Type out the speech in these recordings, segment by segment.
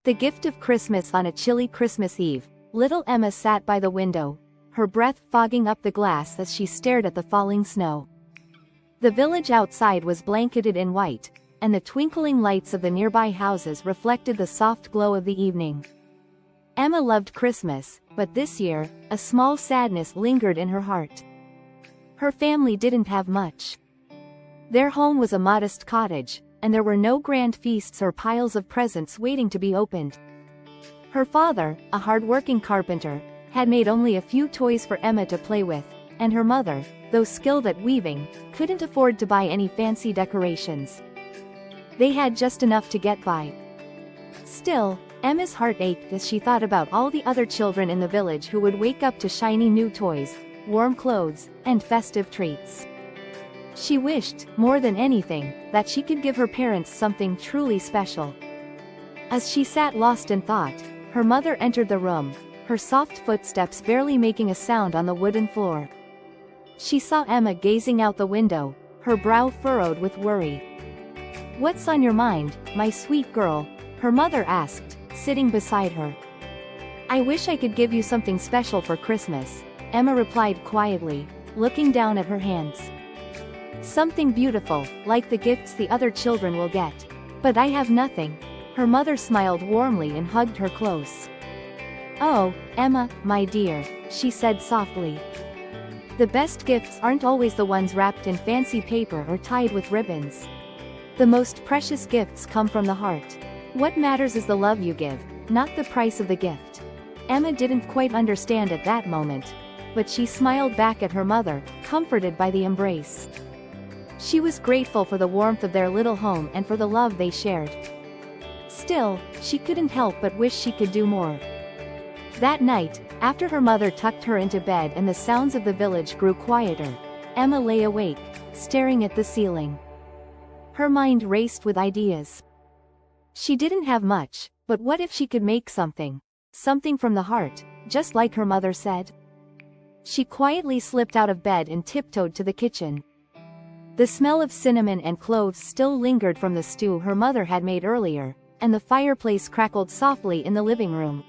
The gift of Christmas. On a chilly Christmas Eve, little Emma sat by the window, her breath fogging up the glass as she stared at the falling snow. The village outside was blanketed in white, and the twinkling lights of the nearby houses reflected the soft glow of the evening. Emma loved Christmas, but this year, a small sadness lingered in her heart. Her family didn't have much. Their home was a modest cottage, and there were no grand feasts or piles of presents waiting to be opened. Her father, a hard-working carpenter, had made only a few toys for Emma to play with, and her mother, though skilled at weaving, couldn't afford to buy any fancy decorations. They had just enough to get by. Still, Emma's heart ached as she thought about all the other children in the village who would wake up to shiny new toys, warm clothes, and festive treats. She wished, more than anything, that she could give her parents something truly special. As she sat lost in thought, her mother entered the room, her soft footsteps barely making a sound on the wooden floor. She saw Emma gazing out the window, her brow furrowed with worry. "What's on your mind, my sweet girl?" her mother asked, sitting beside her. "I wish I could give you something special for Christmas," Emma replied quietly, looking down at her hands. "Something beautiful, like the gifts the other children will get. But I have nothing." Her mother smiled warmly and hugged her close. "Oh, Emma, my dear," she said softly. "The best gifts aren't always the ones wrapped in fancy paper or tied with ribbons. The most precious gifts come from the heart. What matters is the love you give, not the price of the gift." Emma didn't quite understand at that moment, but she smiled back at her mother, comforted by the embrace. She was grateful for the warmth of their little home and for the love they shared. Still, she couldn't help but wish she could do more. That night, after her mother tucked her into bed and the sounds of the village grew quieter, Emma lay awake, staring at the ceiling. Her mind raced with ideas. She didn't have much, but what if she could make something from the heart, just like her mother said? She quietly slipped out of bed and tiptoed to the kitchen. The smell of cinnamon and cloves still lingered from the stew her mother had made earlier, and the fireplace crackled softly in the living room.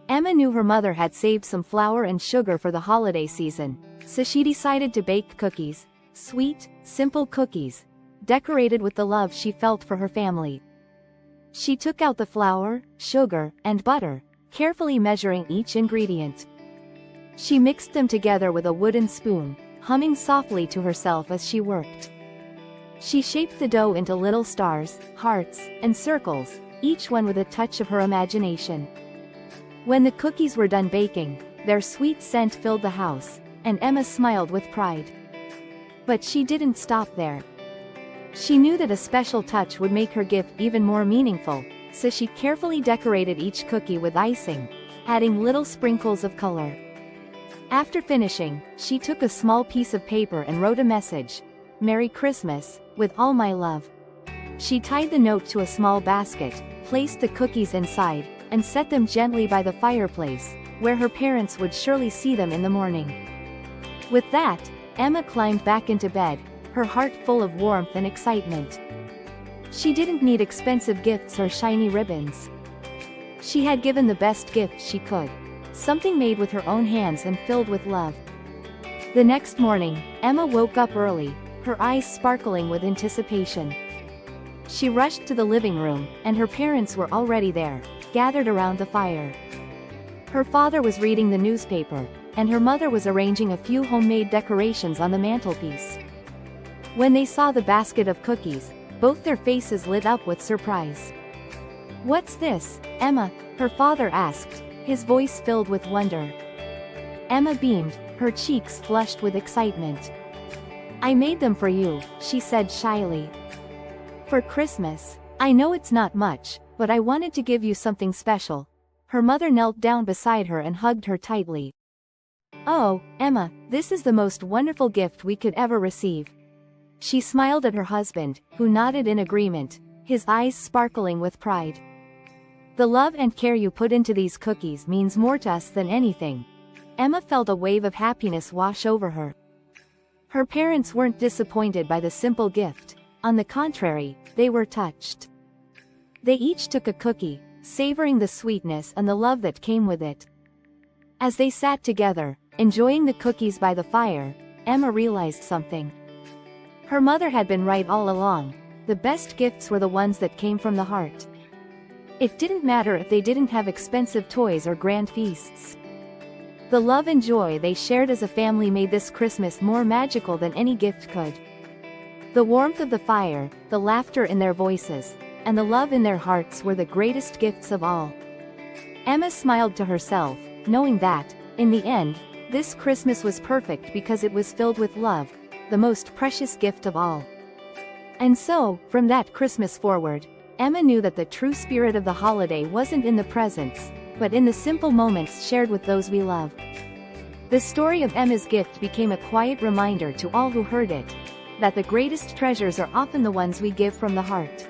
Emma knew her mother had saved some flour and sugar for the holiday season, so she decided to bake cookies, sweet, simple cookies, decorated with the love she felt for her family. She took out the flour, sugar, and butter, carefully measuring each ingredient. She mixed them together with a wooden spoon, humming softly to herself as she worked. She shaped the dough into little stars, hearts, and circles, each one with a touch of her imagination. When the cookies were done baking, their sweet scent filled the house, and Emma smiled with pride. But she didn't stop there. She knew that a special touch would make her gift even more meaningful, so she carefully decorated each cookie with icing, adding little sprinkles of color. After finishing, she took a small piece of paper and wrote a message: "Merry Christmas, with all my love." She tied the note to a small basket, placed the cookies inside, and set them gently by the fireplace, where her parents would surely see them in the morning. With that, Emma climbed back into bed, her heart full of warmth and excitement. She didn't need expensive gifts or shiny ribbons. She had given the best gift she could, something made with her own hands and filled with love. The next morning, Emma woke up early, her eyes sparkling with anticipation. She rushed to the living room, and her parents were already there, gathered around the fire. Her father was reading the newspaper, and her mother was arranging a few homemade decorations on the mantelpiece. When they saw the basket of cookies, both their faces lit up with surprise. "What's this, Emma?" her father asked, his voice filled with wonder. Emma beamed, her cheeks flushed with excitement. "I made them for you," she said shyly. "For Christmas. I know it's not much, but I wanted to give you something special." Her mother knelt down beside her and hugged her tightly. "Oh, Emma, this is the most wonderful gift we could ever receive." She smiled at her husband, who nodded in agreement, his eyes sparkling with pride. "The love and care you put into these cookies means more to us than anything." Emma felt a wave of happiness wash over her. Her parents weren't disappointed by the simple gift. On the contrary, they were touched. They each took a cookie, savoring the sweetness and the love that came with it. As they sat together, enjoying the cookies by the fire, Emma realized something. Her mother had been right all along. The best gifts were the ones that came from the heart. It didn't matter if they didn't have expensive toys or grand feasts. The love and joy they shared as a family made this Christmas more magical than any gift could. The warmth of the fire, the laughter in their voices, and the love in their hearts were the greatest gifts of all. Emma smiled to herself, knowing that, in the end, this Christmas was perfect because it was filled with love, the most precious gift of all. And so, from that Christmas forward, Emma knew that the true spirit of the holiday wasn't in the presents, but in the simple moments shared with those we love. The story of Emma's gift became a quiet reminder to all who heard it, that the greatest treasures are often the ones we give from the heart.